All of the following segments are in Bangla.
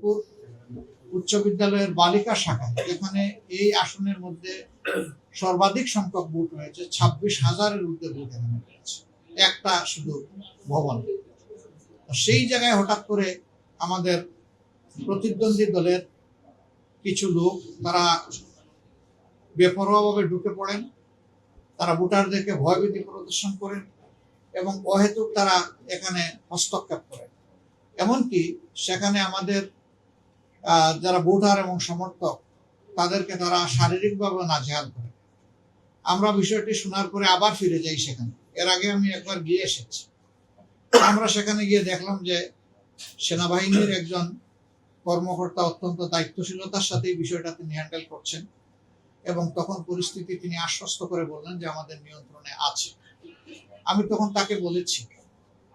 ফরিদপুর উচ্চ বিদ্যালয়ের বালিকা শাখায়, যেখানে এই আসনের মধ্যে সর্বাধিক সংখ্যক ভোট হয়েছে, 26,000-এর ঊর্ধ্বে ভোট এখানে হয়েছে একটা শুধু ভবন। সেই জায়গায় হঠাৎ করে আমাদের প্রতিদ্বন্দ্বী দলের কিছু লোক তারা বেপরোয়াভাবে ঢুকে পড়েন, তারা ভোটারদেরকে ভয়ভীতি প্রদর্শন করেন এবং অহেতুক তারা এখানে হস্তক্ষেপ করেন। এমনকি সেখানে আমাদের যারা ভোটার এবং সমর্থক তাদেরকে তারা শারীরিকভাবে নাজেহাল করে। আমরা বিষয়টি শোনার পরে আবার ফিরে যাই সেখানে। এর আগে আমি একবার গিয়ে এসেছি। আমরা সেখানে গিয়ে দেখলাম যে সেনাবাহিনীর একজন কর্মকর্তা অত্যন্ত দায়িত্বশীলতার সাথে এই বিষয়টা তিনি হ্যান্ডেল করছেন এবং তখন পরিস্থিতি তিনি আশ্বস্ত করে বললেন যে আমাদের নিয়ন্ত্রণে আছে। আমি তখন তাকে বলেছি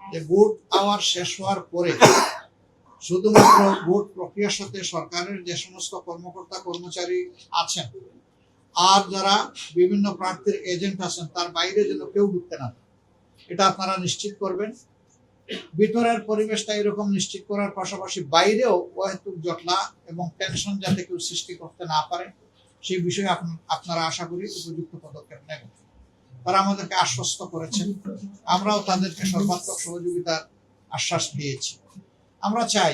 যে ভোট আওয়ার শেষ হওয়ার পরে শুধুমাত্র ভোট প্রক্রিয়ার সাথে সরকারের যে সমস্ত কর্মকর্তা কর্মচারী আছেন আর যারা বিভিন্ন প্রার্থীর এজেন্ট আছেন তার বাইরে যেন কেউ ঢুকতে না পারে, এটা আপনারা নিশ্চিত করবেন। ভিতরের পরিবেশটা এরকম নিশ্চিত করার পাশাপাশি বাইরেও অহেতুক জটলা এবং টেনশন যাতে কেউ সৃষ্টি করতে না পারে সেই বিষয়ে আপনারা আশা করি উপযুক্ত পদক্ষেপ নেবেন। তারা আমাদেরকে আশ্বস্ত করেছেন, আমরাও তাদেরকে সর্বাত্মক সহযোগিতার আশ্বাস দিয়েছি। আমরা চাই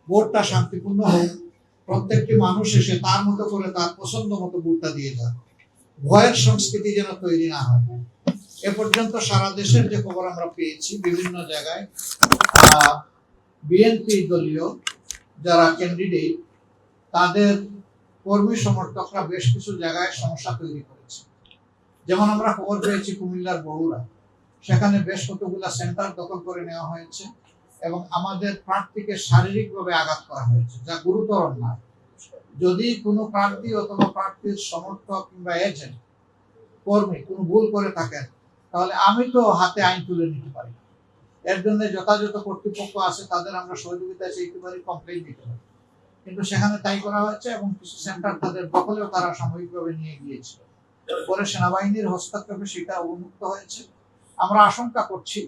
ভোটটা শান্তিপূর্ণ হোক, প্রত্যেকটি মানুষ এসে তার মতো করে তার পছন্দ মতো ভোটটা দিয়ে যান, ভয়ের সংস্কৃতি যেন তৈরি না হয়। এ পর্যন্ত সারা দেশের যে খবর আমরা পেয়েছি, বিভিন্ন জায়গায় বিএনপি দলীয় যারা ক্যান্ডিডেট তাদের কর্মী সমর্থকরা বেশ কিছু জায়গায় সমস্যা তৈরি করেছে। যেমন আমরা খবর পেয়েছি কুমিল্লার বগুড়া, সেখানে বেশ কতগুলা সেন্টার দখল করে নেওয়া হয়েছে এবং আমাদের প্রার্থীকে শারীরিকভাবে আঘাত করা হয়েছে, যা গুরুতর না। যদি কোনো প্রার্থী অথবা প্রার্থীর সমর্থক কিংবা এজেন্ট কর্মী কোনো ভুল করে থাকেন তাহলে আমি তো হাতে আইন তুলে নিতে পারি, এর জন্য যথাযথ কর্তৃপক্ষ আছে তাদের আমরা সহযোগিতা চাইতে পারি, কমপ্লেইন দিতে পারি। কিন্তু সেখানে তাই করা হয়েছে এবং কিছু সেন্টার তাদের দখলেও তারা সাময়িকভাবে নিয়ে গিয়েছিল। পরে সেনাবাহিনীর হস্তক্ষেপে সেটা অবমুক্ত হয়েছে। আমরা আশঙ্কা করছি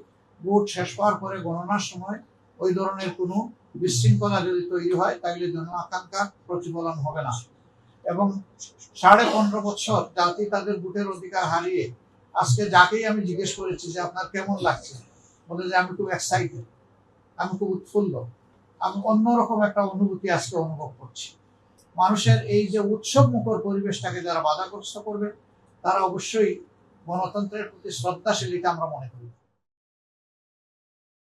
ভোট শেষ হওয়ার পরে গণনার সময় ওই ধরনের কোনো বিশৃঙ্খলা যদি তৈরি হয় তাহলে জন আকাঙ্ক্ষার প্রতিফলন হবে না এবং 15.5 বছর জাতি তাদের ভোটের অধিকার হারিয়ে আজকে যাকেই আমি জিজ্ঞেস করেছি যে আপনার কেমন লাগছে, বলে যে আমি খুব এক্সাইটেড, আমি খুব উৎফুল্ল, আমি অন্যরকম একটা অনুভূতি আজকে অনুভব করছি। মানুষের এই যে উৎসব মুখর পরিবেশটাকে যারা বাধাগ্রস্ত করবে তারা অবশ্যই গণতন্ত্রের প্রতি শ্রদ্ধাশীল, এটা আমরা মনে করি।